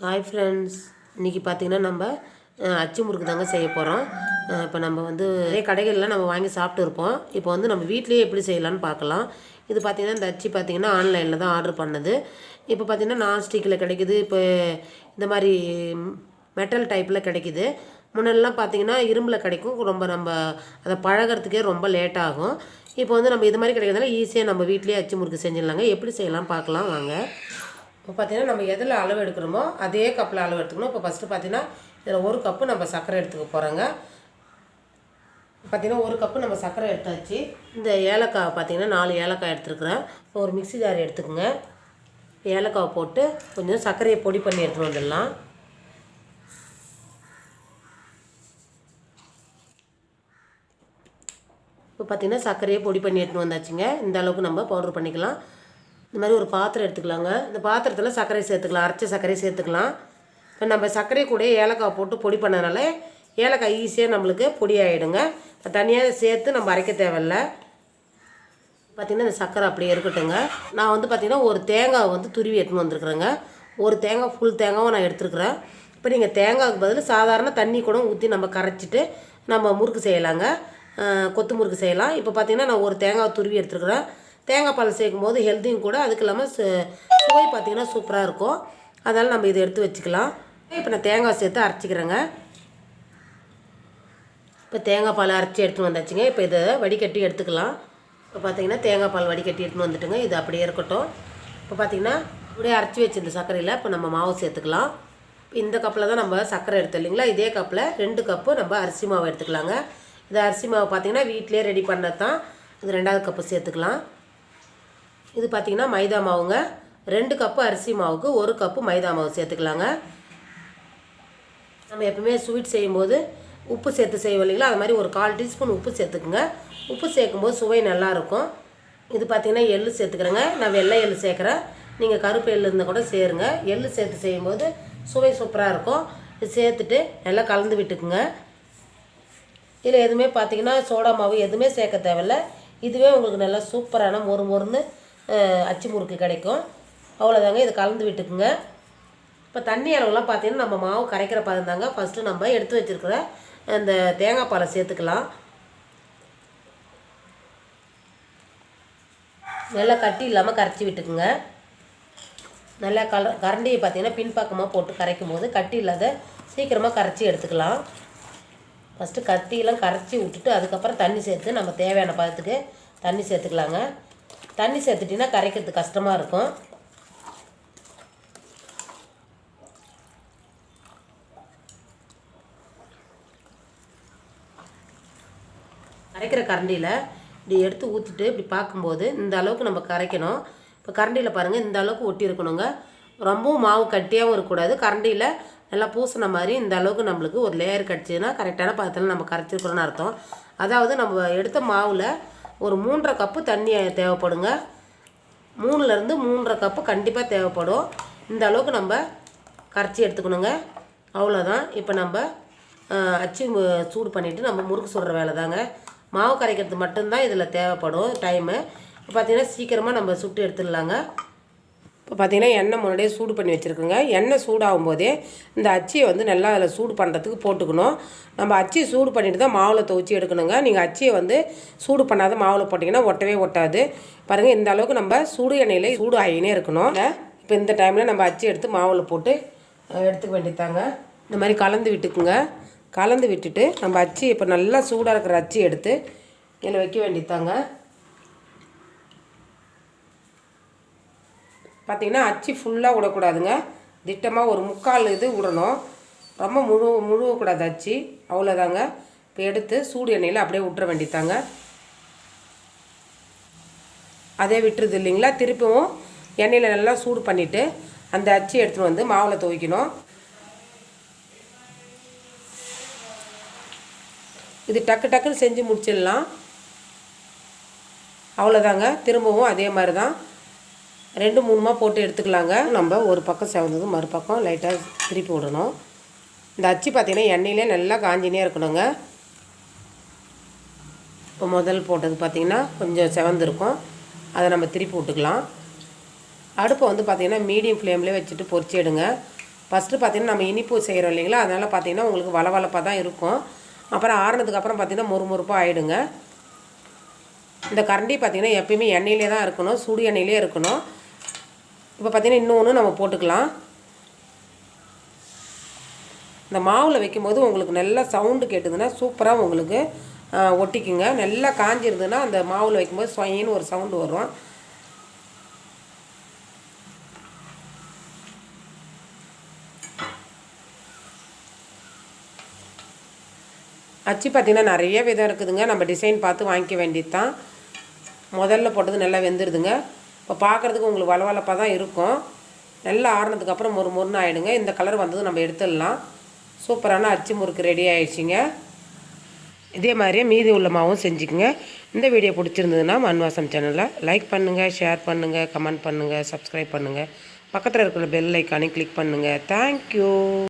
Hi friends, இன்றைக்கி பார்த்திங்கன்னா நம்ம அச்சு முறுக்கு தாங்க செய்ய போகிறோம். இப்போ நம்ம வந்து நிறைய கடைகள்லாம் நம்ம வாங்கி சாப்பிட்டு இருப்போம். இப்போ வந்து நம்ம வீட்லேயே எப்படி செய்யலான்னு பார்க்கலாம். இது பார்த்திங்கன்னா இந்த அச்சு பார்த்திங்கன்னா ஆன்லைனில் தான் ஆர்டர் பண்ணது. இப்போ பார்த்திங்கன்னா நான்ஸ்டிக்கில் கிடைக்குது, இப்போ இந்த மாதிரி மெட்டல் டைப்பில் கிடைக்குது. முன்னெல்லாம் பார்த்திங்கன்னா இரும்பில் கிடைக்கும். ரொம்ப நம்ம அதை பழகிறதுக்கே ரொம்ப லேட் ஆகும். இப்போ வந்து நம்ம இது மாதிரி கிடைக்கிறதுனால ஈஸியாக நம்ம வீட்லேயே அச்சு முறுக்கு செஞ்சிடலாங்க. எப்படி செய்யலாம் பார்க்கலாம் வாங்க. இப்போ பார்த்திங்கன்னா நம்ம எதில் அளவு எடுக்கிறோமோ அதே கப்பில் அளவு எடுத்துக்கணும். இப்போ ஃபஸ்ட்டு பார்த்திங்கன்னா இதில் 1 கப்பு நம்ம சர்க்கரை எடுத்துக்க போகிறோங்க. பார்த்திங்கன்னா 1 கப்பு நம்ம சர்க்கரை எடுத்தாச்சு. இந்த ஏலக்காய் பார்த்திங்கன்னா 4 ஏலக்காய் எடுத்துருக்குறேன். இப்போ ஒரு மிக்ஸி ஜார் எடுத்துக்கோங்க. ஏலக்காவை போட்டு கொஞ்சம் சர்க்கரையை பொடி பண்ணி எடுத்துகிட்டு வந்துடலாம். இப்போ பார்த்திங்கன்னா சர்க்கரையை பொடி பண்ணி எடுத்துகிட்டு வந்தாச்சுங்க. இந்த அளவுக்கு நம்ம பவுட்ரு பண்ணிக்கலாம். இந்த மாதிரி ஒரு பாத்திரம் எடுத்துக்கலாங்க. இந்த பாத்திரத்தில் சர்க்கரை சேர்த்துக்கலாம், அரைச்ச சர்க்கரை சேர்த்துக்கலாம். இப்போ நம்ம சர்க்கரை கூட ஏலக்காய் போட்டு பொடி பண்ணனால ஏலக்காய் ஈஸியாக நம்மளுக்கு பொடி ஆகிடுங்க. தனியாக சேர்த்து நம்ம அரைக்க தேவையில்ல. பார்த்திங்கன்னா இந்த சர்க்கரை அப்படியே இருக்கட்டுங்க. நான் வந்து பார்த்திங்கன்னா ஒரு தேங்காய் வந்து துருவி எடுத்துன்னு வந்திருக்குறேங்க. ஒரு தேங்காய் ஃபுல் தேங்காவும் நான் எடுத்துருக்குறேன். இப்போ நீங்கள் தேங்காய்க்கு பதில் சாதாரண தண்ணி கூட ஊற்றி நம்ம கரைச்சிட்டு நம்ம முறுக்கு செய்யலாங்க, கொத்து முறுக்கு செய்யலாம். இப்போ பார்த்திங்கன்னா நான் ஒரு தேங்காய் துருவி எடுத்துருக்குறேன். தேங்காய் பால் சேர்க்கும் போது ஹெல்த்தியும் கூட, அதுக்கு இல்லாமல் சுவை பார்த்திங்கன்னா சூப்பராக இருக்கும். அதனால் நம்ம இதை எடுத்து வச்சுக்கலாம். இப்போ நான் தேங்காய் சேர்த்து அரைச்சிக்கிறேங்க. இப்போ தேங்காய் பால் அரைச்சி எடுத்துன்னு வந்தாச்சுங்க. இப்போ இதை வடிகட்டி எடுத்துக்கலாம். இப்போ பார்த்திங்கன்னா தேங்காய் பால் வடிகட்டி எடுத்துன்னு வந்துட்டுங்க. இது அப்படியே இருக்கட்டும். இப்போ பார்த்திங்கன்னா அப்படியே அரைச்சி வச்சிருந்த சர்க்கரையில் இப்போ நம்ம மாவு சேர்த்துக்கலாம். இந்த கப்பில் தான் நம்ம சர்க்கரை எடுத்தோம் இல்லைங்களா, இதே கப்பில் 2 கப்பு நம்ம அரிசி மாவு எடுத்துக்கலாங்க. இது அரிசி மாவு பார்த்திங்கன்னா வீட்டிலே ரெடி பண்ணது தான். இது 2வது கப்பு சேர்த்துக்கலாம். இது பார்த்திங்கன்னா மைதா மாவுங்க. 2 கப்பு அரிசி மாவுக்கு 1 கப்பு மைதா மாவு சேர்த்துக்கலாங்க. நம்ம எப்பவுமே ஸ்வீட் செய்யும்போது உப்பு சேர்த்து செய்வோம் இல்லைங்களா, அது மாதிரி ஒரு 1/4 டீஸ்பூன் உப்பு சேர்த்துக்குங்க. உப்பு சேர்க்கும்போது சுவை நல்லாயிருக்கும். இது பார்த்திங்கன்னா எள்ளு சேர்த்துக்கிறேங்க. நான் வெள்ளை எள்ளு சேர்க்குறேன். நீங்கள் கருப்பு எள்ளு இருந்தால் கூட சேருங்க. எள்ளு சேர்த்து செய்யும்போது சுவை சூப்பராக இருக்கும். இது சேர்த்துட்டு நல்லா கலந்து விட்டுக்குங்க. இதில் எதுவுமே பார்த்திங்கன்னா சோடா மாவு எதுவுமே சேர்க்க தேவையில்ல. இதுவே உங்களுக்கு நல்லா சூப்பரான மொறுன்னு அச்சு முறுக்கு கிடைக்கும். அவ்வளோதாங்க. இதை கலந்து விட்டுக்குங்க. இப்போ தண்ணி அளவுலாம் பார்த்திங்கன்னா நம்ம மாவு கரைக்கிற பதம் தாங்க. ஃபஸ்ட்டு நம்ம எடுத்து வச்சுருக்கிற அந்த தேங்காய் பாலை சேர்த்துக்கலாம். நல்லா கட்டி இல்லாமல் கரைச்சி விட்டுக்குங்க. நல்லா கரண்டியை பார்த்திங்கன்னா பின்பக்கமாக போட்டு கரைக்கும் போது கட்டி இல்லாத சீக்கிரமாக கரைச்சி எடுத்துக்கலாம். ஃபஸ்ட்டு கட்டியெல்லாம் கரைச்சி விட்டுட்டு அதுக்கப்புறம் தண்ணி சேர்த்து நம்ம தேவையான பதத்துக்கு தண்ணி சேர்த்துக்கலாங்க. தண்ணி சேர்த்துட்டிங்கன்னா கரைக்கிறது கஷ்டமாக இருக்கும். கரைக்கிற கரண்டியில் இப்படி எடுத்து ஊற்றிட்டு இப்படி பார்க்கும்போது இந்த அளவுக்கு நம்ம கரைக்கணும். இப்போ கரண்டியில் பாருங்கள், இந்த அளவுக்கு ஒட்டி இருக்கணுங்க. ரொம்பவும் மாவு கட்டியாகவும் இருக்கக்கூடாது. கரண்டியில் நல்லா பூசின மாதிரி இந்த அளவுக்கு நம்மளுக்கு ஒரு லேயர் கிடச்சிதுன்னா கரெக்டான பதத்தில் நம்ம கரைச்சிருக்கணும்னு அர்த்தம். அதாவது நம்ம எடுத்த மாவில் ஒரு 3.5 கப்பு தண்ணி தேவைப்படுங்க. 3லேருந்து 3.5 கப்பு கண்டிப்பாக தேவைப்படும். இந்த அளவுக்கு நம்ம கரைச்சி எடுத்துக்கணுங்க. அவ்வளோதான். இப்போ நம்ம அச்சு சூடு பண்ணிவிட்டு நம்ம முறுக்கு சுடுற வேலை தாங்க. மாவு கரைக்கிறது மட்டும்தான் இதில் தேவைப்படும் டைமு. இப்போ பார்த்திங்கன்னா சீக்கிரமாக நம்ம சுட்டு எடுத்துடலாங்க. இப்போ பார்த்திங்கன்னா எண்ணெய் முன்னாடியே சூடு பண்ணி வச்சுருக்குங்க. எண்ணெய் சூடாகும் போதே இந்த அச்சியை வந்து நல்லா அதில் சூடு பண்ணுறதுக்கு போட்டுக்கணும். நம்ம அச்சியை சூடு பண்ணிட்டு தான் மாவில் துவச்சி எடுக்கணுங்க. நீங்கள் அச்சியை வந்து சூடு பண்ணாத மாவில் போட்டிங்கன்னா ஒட்டவே ஒட்டாது. பாருங்கள், இந்த அளவுக்கு நம்ம சூடு எண்ணெயில் சூடு ஆகினே இருக்கணும். இப்போ இந்த டைமில் நம்ம அச்சி எடுத்து மாவில் போட்டு எடுத்துக்க வேண்டியதாங்க. இந்த மாதிரி கலந்து விட்டுக்குங்க. கலந்து விட்டுட்டு நம்ம அச்சி இப்போ நல்லா சூடாக இருக்கிற அச்சி எடுத்து இதில் வைக்க வேண்டியதாங்க. பார்த்திங்கன்னா அச்சி ஃபுல்லாக விடக்கூடாதுங்க. திட்டமாக ஒரு 3/4 இது விடணும். ரொம்ப முழுவக்கூடாது அச்சி. அவ்வளோதாங்க. இப்போ எடுத்து சூடு எண்ணெயில் அப்படியே விட்டுற வேண்டியதாங்க. அதே விட்டுருது இல்லைங்களா, திருப்பியும் எண்ணெயில் நல்லா சூடு பண்ணிவிட்டு அந்த அச்சி எடுத்துகிட்டு வந்து மாவில் துவைக்கணும். இது டக்குன்னு செஞ்சு முடிச்சிடலாம். அவ்வளோதாங்க. திரும்பவும் அதே மாதிரி தான் 2-3 போட்டு எடுத்துக்கலாங்க. நம்ம ஒரு பக்கம் செவந்தது மறுபக்கம் லைட்டாக திருப்பி விடணும். இந்த அச்சு பார்த்திங்கன்னா எண்ணெயிலே நல்லா காஞ்சினே இருக்கணுங்க. இப்போ முதல் போட்டது பார்த்திங்கன்னா கொஞ்சம் செவந்திருக்கும். அதை நம்ம திருப்பி விட்டுக்கலாம். அடுப்பை வந்து பார்த்திங்கன்னா மீடியம் ஃப்ளேம்லேயே வச்சுட்டு பொரிச்சு எடுங்க. ஃபஸ்ட்டு பார்த்திங்கன்னா நம்ம இனிப்பு செய்கிறோம் இல்லைங்களா, அதனால் பார்த்திங்கன்னா உங்களுக்கு வளவளப்பாக தான் இருக்கும். அப்புறம் ஆறுனதுக்கப்புறம் பார்த்திங்கன்னா மொறுமொறுப்பாக ஆகிடுங்க. இந்த கரண்டி பார்த்திங்கன்னா எப்பயுமே எண்ணெயிலே தான் இருக்கணும், சுடு எண்ணெயிலே இருக்கணும். இப்போ பார்த்திங்கன்னா இன்னொன்று நம்ம போட்டுக்கலாம். இந்த மாவில் வைக்கும்போது உங்களுக்கு நல்லா சவுண்டு கேட்டுதுன்னா சூப்பராக உங்களுக்கு ஒட்டிக்குங்க. நல்லா காஞ்சிருந்ததுன்னா அந்த மாவில் வைக்கும்போது சொயின்னு ஒரு சவுண்டு வரும். அச்சு பார்த்திங்கன்னா நிறைய விதம் இருக்குதுங்க. நம்ம டிசைன் பார்த்து வாங்கிக்க வேண்டியது தான். முதல்ல போட்டது நல்லா வெந்துடுதுங்க. இப்போ பார்க்குறதுக்கு உங்களுக்கு வளவளப்பாக தான் இருக்கும். நல்லா ஆறுனதுக்கப்புறம் மொறுன்னு ஆகிடுங்க. இந்த கலர் வந்தது நம்ம எடுத்துடலாம். சூப்பரான அச்சு முறுக்கு ரெடி ஆகிடுச்சிங்க. இதே மாதிரியே மீதி உள்ள மாவும் செஞ்சுக்குங்க. இந்த வீடியோ பிடிச்சிருந்ததுன்னா மண்வாசம் சேனலை லைக் பண்ணுங்கள், ஷேர் பண்ணுங்கள், கமெண்ட் பண்ணுங்கள், சப்ஸ்கிரைப் பண்ணுங்கள். பக்கத்தில் இருக்கிற பெல் ஐக்கானை கிளிக் பண்ணுங்கள். தேங்க்யூ.